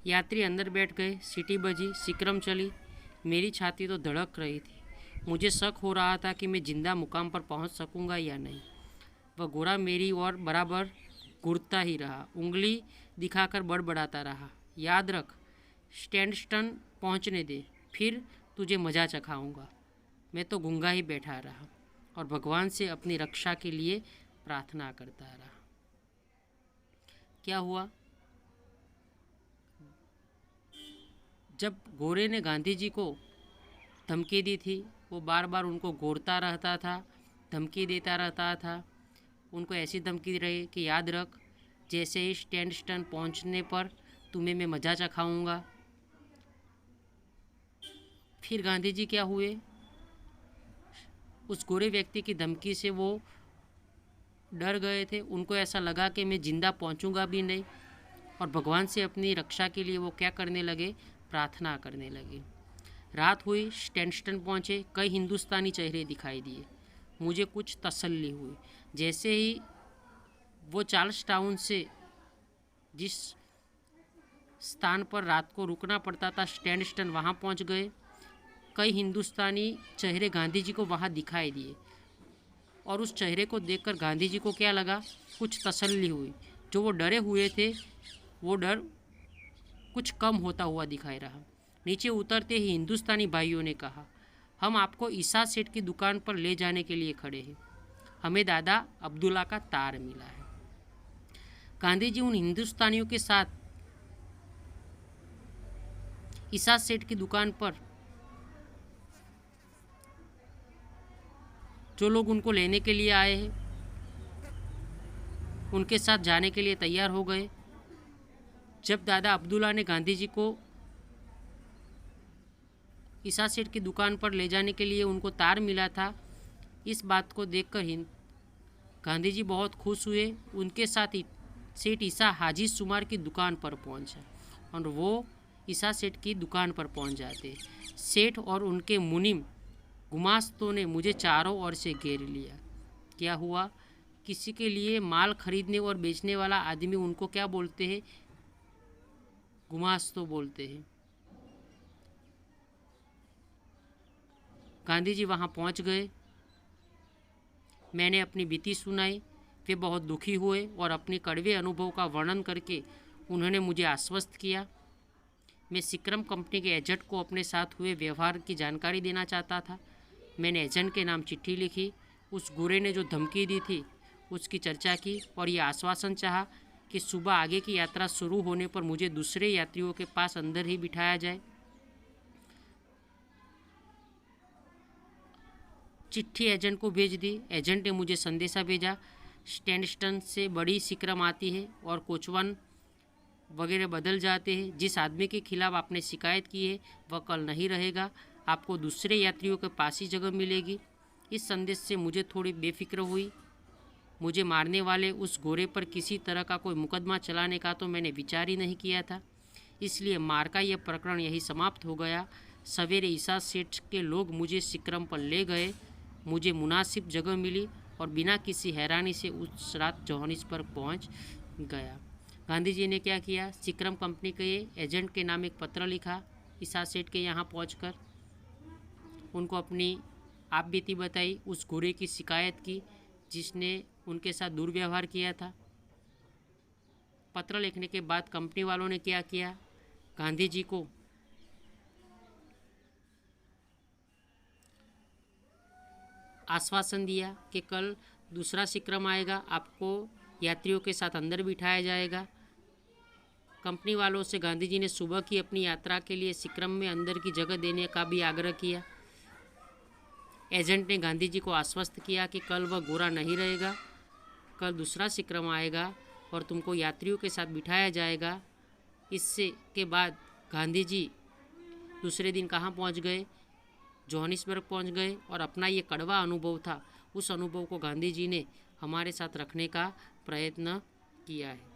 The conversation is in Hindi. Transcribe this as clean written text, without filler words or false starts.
यात्री अंदर बैठ गए। सीटी बजी, सिक्रम चली। मेरी छाती तो धड़क रही थी। मुझे शक हो रहा था कि मैं जिंदा मुकाम पर पहुंच सकूंगा या नहीं। वह घोड़ा मेरी ओर बराबर घूरता ही रहा, उंगली दिखाकर बड़बड़ाता रहा। याद रख, स्टैंडस्टन पहुंचने दे, फिर तुझे मजा चखाऊंगा। मैं तो गूंगा ही बैठा रहा और भगवान से अपनी रक्षा के लिए प्रार्थना करता रहा। क्या हुआ? जब घोड़े ने गांधी जी को धमकी दी थी, वो बार बार उनको घूरता रहता था, धमकी देता रहता था। उनको ऐसी धमकी रही कि याद रख, जैसे ही स्टैंडस्टन पहुंचने पर तुम्हें मैं मजा चखाऊंगा। फिर गांधी जी क्या हुए? उस गोरे व्यक्ति की धमकी से वो डर गए थे। उनको ऐसा लगा कि मैं जिंदा पहुंचूंगा भी नहीं, और भगवान से अपनी रक्षा के लिए वो क्या करने लगे? प्रार्थना करने लगे। रात हुई, स्टैंडस्टन पहुंचे। कई हिंदुस्तानी चेहरे दिखाई दिए। मुझे कुछ तसल्ली हुई। जैसे ही वो चार्ल्स टाउन से जिस स्थान पर रात को रुकना पड़ता था, स्टैंडस्टन, वहाँ पहुँच गए। कई हिंदुस्तानी चेहरे गांधी जी को वहाँ दिखाई दिए, और उस चेहरे को देखकर गांधी जी को क्या लगा? कुछ तसल्ली हुई। जो वो डरे हुए थे, वो डर कुछ कम होता हुआ दिखाई रहा। नीचे उतरते ही हिंदुस्तानी भाइयों ने कहा, हम आपको ईसा सेठ की दुकान पर ले जाने के लिए खड़े हैं। हमें दादा अब्दुल्ला का तार मिला है। गांधी जी उन हिंदुस्तानियों के साथ ईसा सेठ की दुकान पर, जो लोग उनको लेने के लिए आए हैं, उनके साथ जाने के लिए तैयार हो गए। जब दादा अब्दुल्ला ने गांधी जी को ईसा सेठ की दुकान पर ले जाने के लिए उनको तार मिला था, इस बात को देखकर गांधी जी बहुत खुश हुए। उनके साथ सेठ ईसा हाजी सुमार की दुकान पर पहुंचा, और वो ईसा सेठ की दुकान पर पहुंच जाते। सेठ और उनके मुनीम गुमास्तों ने मुझे चारों ओर से घेर लिया। क्या हुआ? किसी के लिए माल खरीदने और बेचने वाला आदमी, उनको क्या बोलते हैं? गुमास्तो बोलते हैं। गांधी जी वहाँ पहुँच गए। मैंने अपनी बीती सुनाई। वे बहुत दुखी हुए और अपने कड़वे अनुभव का वर्णन करके उन्होंने मुझे आश्वस्त किया। मैं सिक्रम कंपनी के एजेंट को अपने साथ हुए व्यवहार की जानकारी देना चाहता था। मैंने एजेंट के नाम चिट्ठी लिखी। उस गुरे ने जो धमकी दी थी उसकी चर्चा की, और ये आश्वासन चाहा कि सुबह आगे की यात्रा शुरू होने पर मुझे दूसरे यात्रियों के पास अंदर ही बिठाया जाए। चिट्ठी एजेंट को भेज दी। एजेंट ने मुझे संदेशा भेजा, स्टैंडस्टन से बड़ी सिक्रम आती है और कोचवन वगैरह बदल जाते हैं। जिस आदमी के खिलाफ आपने शिकायत की है वह कल नहीं रहेगा। आपको दूसरे यात्रियों के पास ही जगह मिलेगी। इस संदेश से मुझे थोड़ी बेफिक्र हुई। मुझे मारने वाले उस गोरे पर किसी तरह का कोई मुकदमा चलाने का तो मैंने विचार ही नहीं किया था। इसलिए मार का यह प्रकरण यही समाप्त हो गया। सवेरे ईसा सेठ के लोग मुझे सिक्रम पर ले गए। मुझे मुनासिब जगह मिली और बिना किसी हैरानी से उस रात जोहानिसबर्ग पहुंच गया। गांधी जी ने क्या किया? सिक्रम कंपनी के एजेंट के नाम एक पत्र लिखा। ईसा सेठ के यहाँ पहुंचकर उनको अपनी आप बीती बताई, उस घोड़े की शिकायत की जिसने उनके साथ दुर्व्यवहार किया था। पत्र लिखने के बाद कंपनी वालों ने क्या किया? गांधी जी को आश्वासन दिया कि कल दूसरा सिक्रम आएगा, आपको यात्रियों के साथ अंदर बिठाया जाएगा। कंपनी वालों से गांधी जी ने सुबह की अपनी यात्रा के लिए सिक्रम में अंदर की जगह देने का भी आग्रह किया। एजेंट ने गांधी जी को आश्वस्त किया कि कल वह गोरा नहीं रहेगा, कल दूसरा सिक्रम आएगा और तुमको यात्रियों के साथ बिठाया जाएगा। इससे के बाद गांधी जी दूसरे दिन कहाँ पहुँच गए? जोहानिसबर्ग पहुँच गए, और अपना ये कड़वा अनुभव था, उस अनुभव को गांधी जी ने हमारे साथ रखने का प्रयत्न किया है।